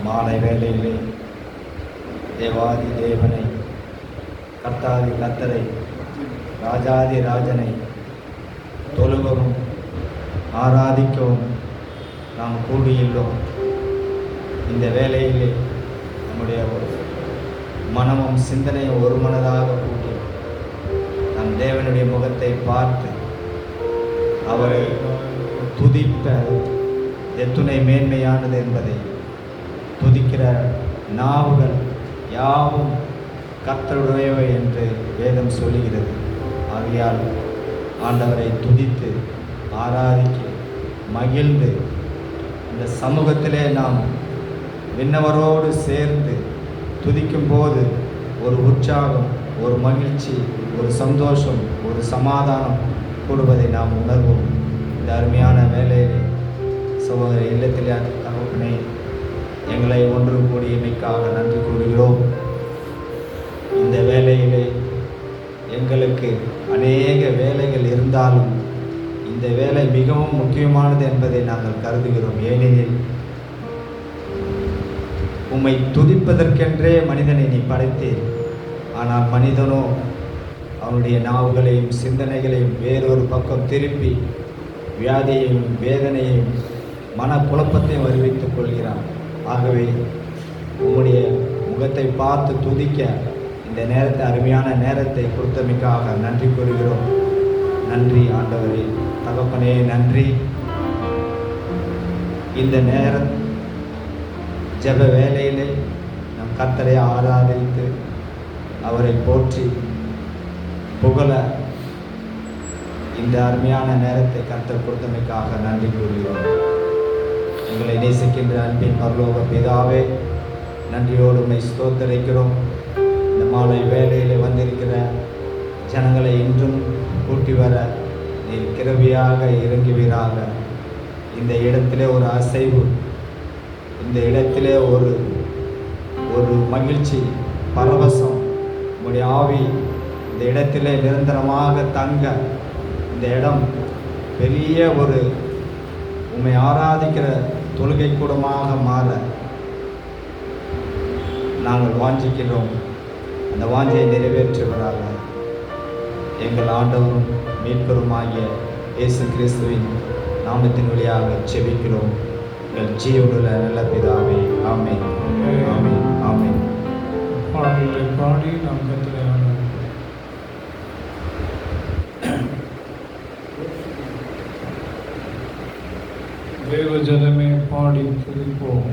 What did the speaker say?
மாலை வேளையிலே தேவாதி தேவனை, கர்த்தாதி கர்த்தரை, ராஜாதி ராஜனை தொழுகவும் ஆராதிக்கவும் நாம் கூடியுள்ளோம். இந்த வேளையிலே நம்முடைய மனமும் சிந்தனையும் ஒரு மனதாக கூட்டி நம் தேவனுடைய முகத்தை பார்த்து அவரை துதிப்ப எத்துணை மேன்மையானது என்பதை, துதிக்கிற நாவுகள் யாவும் கர்த்தருடையவை என்று வேதம் சொல்லுகிறது. ஆகையால் ஆண்டவரை துதித்து ஆராதிக்க மகிழ்ந்து இந்த சமூகத்திலே நாம் விண்ணவரோடு சேர்ந்து துதிக்கும் போது ஒரு உற்சாகம், ஒரு மகிழ்ச்சி, ஒரு சந்தோஷம், ஒரு சமாதானம் கூடுவதை நாம் உணர்வோம். இந்த அருமையான வேலையிலே சகோதர இல்லத்திலே தகப்பனே, எங்களை ஒன்று கூடியமைக்காக நன்றி கூறுகிறோம். இந்த வேலையிலே எங்களுக்கு அநேக வேலைகள் இருந்தாலும் இந்த வேலை மிகவும் முக்கியமானது என்பதை நாங்கள் கருதுகிறோம். ஏனெனில் உம்மை துதிப்பதற்கென்றே மனிதனை நீ படைத்தேன். ஆனால் மனிதனோ அவனுடைய நாவுகளையும் சிந்தனைகளையும் வேறொரு பக்கம் திருப்பி வியாதியையும் வேதனையையும் மனக்குழப்பத்தையும் அறிவித்துக் கொள்கிறான். ஆகவே உம்முடைய முகத்தை பார்த்து துதிக்க இந்த நேரத்தை, அருமையான நேரத்தை கொடுத்தமைக்காக நன்றி கூறுகிறோம். நன்றி ஆண்டவரே, தகப்பனே நன்றி. இந்த நேரம் ஜெப வேளையிலே நம் கர்த்தரை ஆராதித்து அவரை போற்றி புகழ இந்த அருமையான நேரத்தை கர்த்தர் கொடுத்தமைக்காக நன்றி கூறுகிறோம். எங்களை நேசிக்கின்ற அன்பின் பரலோக பிதாவே, நன்றியோடு உம்மை ஸ்தோத்தரிக்கிறோம். இந்த மாலை வேளையில் வந்திருக்கிற ஜனங்களை இன்றும் கூட்டி வர நீர் கிருபையாக இறங்குவீராக. இந்த இடத்திலே ஒரு அசைவு, இந்த இடத்திலே ஒரு மகிழ்ச்சி, பரவசம், உங்களுடைய ஆவி இந்த இடத்திலே நிரந்தரமாக தங்க, இந்த இடம் பெரிய ஒரு உம்மை ஆராதிக்கிற தொழுகை கூடமாக மாற நாங்கள் வாஞ்சிக்கிறோம். அந்த வாஞ்சையை நிறைவேற்றுவதாக எங்கள் ஆண்டவரும் மீட்பருமாகிய இயேசு கிறிஸ்துவின் நாமத்தின் வழியாக செபிக்கிறோம் எங்கள் ஜீவனுள்ள நல்ல பிதாவே. ஆமென், ஆமென், ஆமென். பாடல்களை பாடி நாம் கர்த்தரை ஆராதிப்போம். தேவ ஜனமே பாடி துதிப்போம்.